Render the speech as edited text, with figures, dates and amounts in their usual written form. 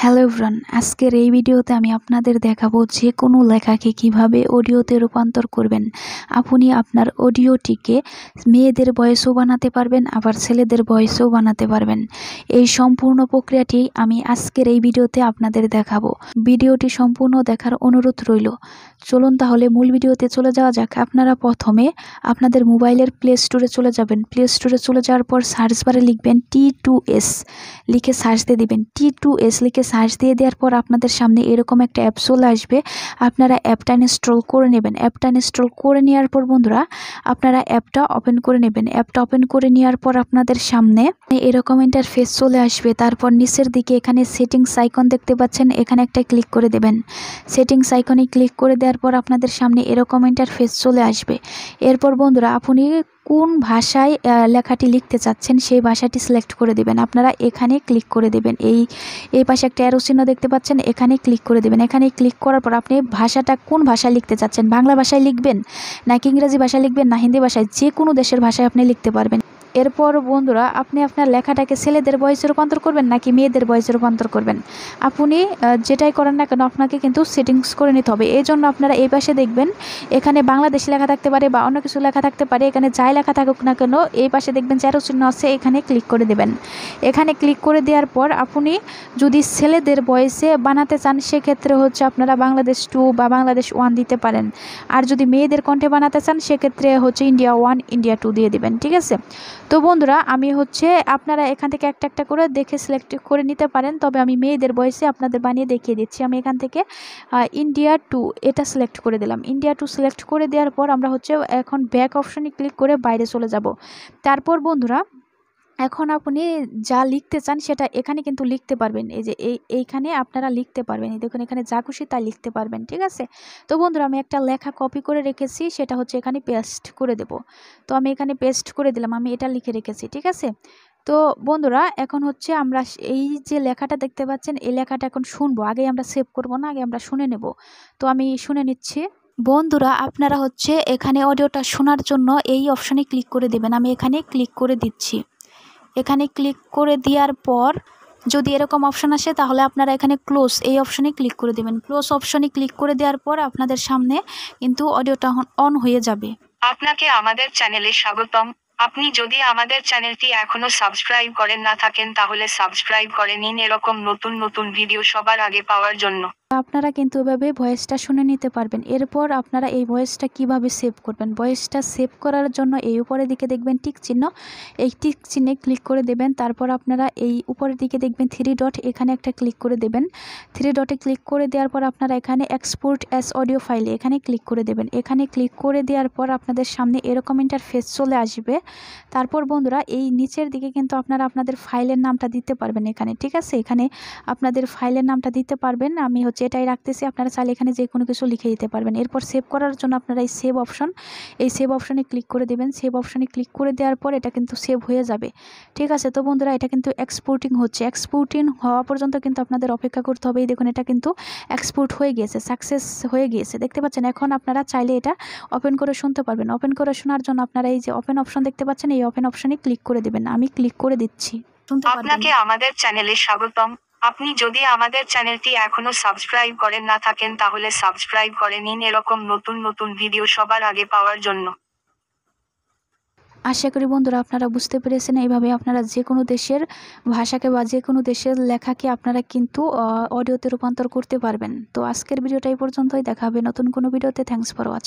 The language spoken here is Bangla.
হ্যালো এভরিওয়ান, আজকের এই ভিডিওতে আমি আপনাদের দেখাবো যে কোনো লেখাকে কিভাবে অডিওতে রূপান্তর করবেন। আপনি আপনার অডিওটিকে মেয়েদের ভয়েসও বানাতে পারবেন, আবার ছেলেদের ভয়েসও বানাতে পারবেন। এই সম্পূর্ণ প্রক্রিয়াটি আমি আজকের এই ভিডিওতে আপনাদের দেখাবো। ভিডিওটি সম্পূর্ণ দেখার অনুরোধ রইল। চলুন তাহলে মূল ভিডিওতে চলে যাওয়া যাক। আপনারা প্রথমে আপনাদের মোবাইলের প্লে স্টোরে চলে যাবেন। প্লে স্টোরে চলে যাওয়ার পর সার্চ বারে লিখবেন T2S, লিখে সার্চ দিয়ে দিবেন। T2S লিখে সার্চ দিয়ে দেওয়ার পর আপনাদের সামনে এরকম একটা অ্যাপ চলে আসবে। আপনারা অ্যাপটা ইনস্টল করে নেবেন। অ্যাপটা ইনস্টল করে নেওয়ার পর বন্ধুরা আপনারা অ্যাপটা ওপেন করে নেবেন। অ্যাপটা ওপেন করে নেওয়ার পর আপনাদের সামনে এরকম ইন্টারফেস চলে আসবে। তারপর নিচের দিকে এখানে সেটিংস আইকন দেখতে পাচ্ছেন, এখানে একটা ক্লিক করে দেবেন। সেটিংস আইকনে ক্লিক করে দেওয়ার পর আপনাদের সামনে এরকম ইন্টারফেস চলে আসবে। এরপর বন্ধুরা আপনি কোন ভাষায় লেখাটি লিখতে চাচ্ছেন সেই ভাষাটি সিলেক্ট করে দেবেন। আপনারা এখানে ক্লিক করে দেবেন। এই পাশে একটা অ্যারো চিহ্ন দেখতে পাচ্ছেন, এখানে ক্লিক করে দেবেন। এখানে ক্লিক করার পর আপনি ভাষাটা কোন ভাষায় লিখতে চাচ্ছেন, বাংলা ভাষায় লিখবেন নাকি ইংরেজি ভাষায় লিখবেন না হিন্দি ভাষায়, যে কোনো দেশের ভাষায় আপনি লিখতে পারবেন। এরপর বন্ধুরা আপনি আপনার লেখাটাকে ছেলেদের ভয়েসে রূপান্তর করবেন নাকি মেয়েদের ভয়েসে রূপান্তর করবেন, আপনি যেটাই করেন না কেন আপনাকে কিন্তু সেটিংস করে নিতে হবে। এই জন্য আপনারা এই পাশে দেখবেন এখানে বাংলাদেশি লেখা থাকতে পারে বা অন্য কিছু লেখা থাকতে পারে। এখানে যাই লেখা থাকুক না কেন এই পাশে দেখবেন চ্যারো চিহ্ন আছে, এখানে ক্লিক করে দেবেন। এখানে ক্লিক করে দেওয়ার পর আপনি যদি ছেলেদের ভয়েসে বানাতে চান সেক্ষেত্রে হচ্ছে আপনারা বাংলাদেশ 2 বা বাংলাদেশ 1 দিতে পারেন। আর যদি মেয়েদের কণ্ঠে বানাতে চান সেক্ষেত্রে হচ্ছে ইন্ডিয়া 1 ইন্ডিয়া 2 দিয়ে দিবেন। ঠিক আছে, তো বন্ধুরা আমি হচ্ছে আপনারা এখান থেকে একটা একটা করে দেখে সিলেক্ট করে নিতে পারেন, তবে আমি মেয়েদের ভয়েসে আপনাদের বানিয়ে দেখিয়ে দিচ্ছি। আমি এখান থেকে ইন্ডিয়া 2 এটা সিলেক্ট করে দিলাম। ইন্ডিয়া 2 সিলেক্ট করে দেওয়ার পর আমরা হচ্ছে এখন ব্যাক অপশনে ক্লিক করে বাইরে চলে যাব। তারপর বন্ধুরা এখন আপনি যা লিখতে চান সেটা এখানে কিন্তু লিখতে পারবেন। এই যে এইখানে আপনারা লিখতে পারবেন, এই দেখুন এখানে যা খুশি তাই লিখতে পারবেন। ঠিক আছে, তো বন্ধুরা আমি একটা লেখা কপি করে রেখেছি, সেটা হচ্ছে এখানে পেস্ট করে দেব। তো আমি এখানে পেস্ট করে দিলাম, আমি এটা লিখে রেখেছি। ঠিক আছে, তো বন্ধুরা এখন হচ্ছে আমরা এই যে লেখাটা দেখতে পাচ্ছেন এই লেখাটা এখন শুনবো। আগে আমরা সেভ করব না, আগে আমরা শুনে নেব। তো আমি শুনে নিচ্ছি। বন্ধুরা আপনারা হচ্ছে এখানে অডিওটা শোনার জন্য এই অপশনে ক্লিক করে দেবেন। আমি এখানে ক্লিক করে দিচ্ছি। এখানে ক্লিক করে দেওয়ার পর যদি এরকম অপশন আসে তাহলে আপনারা এখানে ক্লোজ এই অপশনে ক্লিক করে দেবেন। ক্লোজ অপশনে ক্লিক করে দেওয়ার পর আপনাদের সামনে কিন্তু অডিওটা অন হয়ে যাবে। আপনাকে আমাদের চ্যানেলে স্বাগতম। আপনি যদি আমাদের চ্যানেলটি এখনো সাবস্ক্রাইব করেন না থাকেন তাহলে সাবস্ক্রাইব করে নিন এরকম নতুন নতুন ভিডিও সবার আগে পাওয়ার জন্য। আপনারা কিন্তু এভাবে ভয়েসটা শুনে নিতে পারবেন। এরপর আপনারা এই ভয়েসটা কিভাবে সেভ করবেন, ভয়েসটা সেভ করার জন্য এই উপরের দিকে দেখবেন টিক চিহ্ন, এই টিক চিহ্নে ক্লিক করে দেবেন। তারপর আপনারা এই উপরের দিকে দেখবেন 3 ডট, এখানে একটা ক্লিক করে দেবেন। 3 ডটে ক্লিক করে দেওয়ার পর আপনারা এখানে এক্সপোর্ট অ্যাজ অডিও ফাইলে এখানে ক্লিক করে দেবেন। এখানে ক্লিক করে দেওয়ার পর আপনাদের সামনে এরকম ইন্টারফেস চলে আসবে। তারপর বন্ধুরা এই নিচের দিকে কিন্তু আপনারা আপনাদের ফাইলের নামটা দিতে পারবেন এখানে। ঠিক আছে, এখানে আপনাদের ফাইলের নামটা দিতে পারবেন। আমি হচ্ছে এটাই রাখতেছি, আপনারা চাইলে এখানে যে কোনো কিছু লিখে দিতে পারবেন। এরপর সেভ করার জন্য আপনারা এই সেভ অপশনে ক্লিক করে দেবেন। সেভ অপশনে ক্লিক করে দেওয়ার পর এটা কিন্তু সেভ হয়ে যাবে। ঠিক আছে, তো বন্ধুরা এটা কিন্তু এক্সপোর্টিং হচ্ছে। এক্সপোর্টিং হওয়া পর্যন্ত কিন্তু আপনাদের অপেক্ষা করতে হবে। এই দেখুন এটা কিন্তু এক্সপোর্ট হয়ে গিয়েছে, সাকসেস হয়ে গিয়েছে, দেখতে পাচ্ছেন। এখন আপনারা চাইলে এটা ওপেন করে শুনতে পারবেন। ওপেন করে শোনার জন্য আপনারা এই যে ওপেন অপশন দেখতে পাচ্ছেন, এই ওপেন অপশনে ক্লিক করে দেবেন। আমি ক্লিক করে দিচ্ছি। আপনাকে আমাদের চ্যানেলে স্বাগতম। আপনি যদি আমাদের চ্যানেলটি এখনো সাবস্ক্রাইব করেন না থাকেন তাহলে সাবস্ক্রাইব করে নিন এরকম নতুন নতুন ভিডিও সবার আগে পাওয়ার জন্য। আশা করি বন্ধুরা আপনারা বুঝতে পেরেছেন। এইভাবে আপনারা যে কোনো দেশের ভাষাকে বা যে কোনো দেশের লেখাকে আপনারা কিন্তু অডিওতে রূপান্তর করতে পারবেন। তো আজকের ভিডিওটা এই পর্যন্তই, দেখা হবে নতুন কোনো ভিডিওতে। Thanks for watching.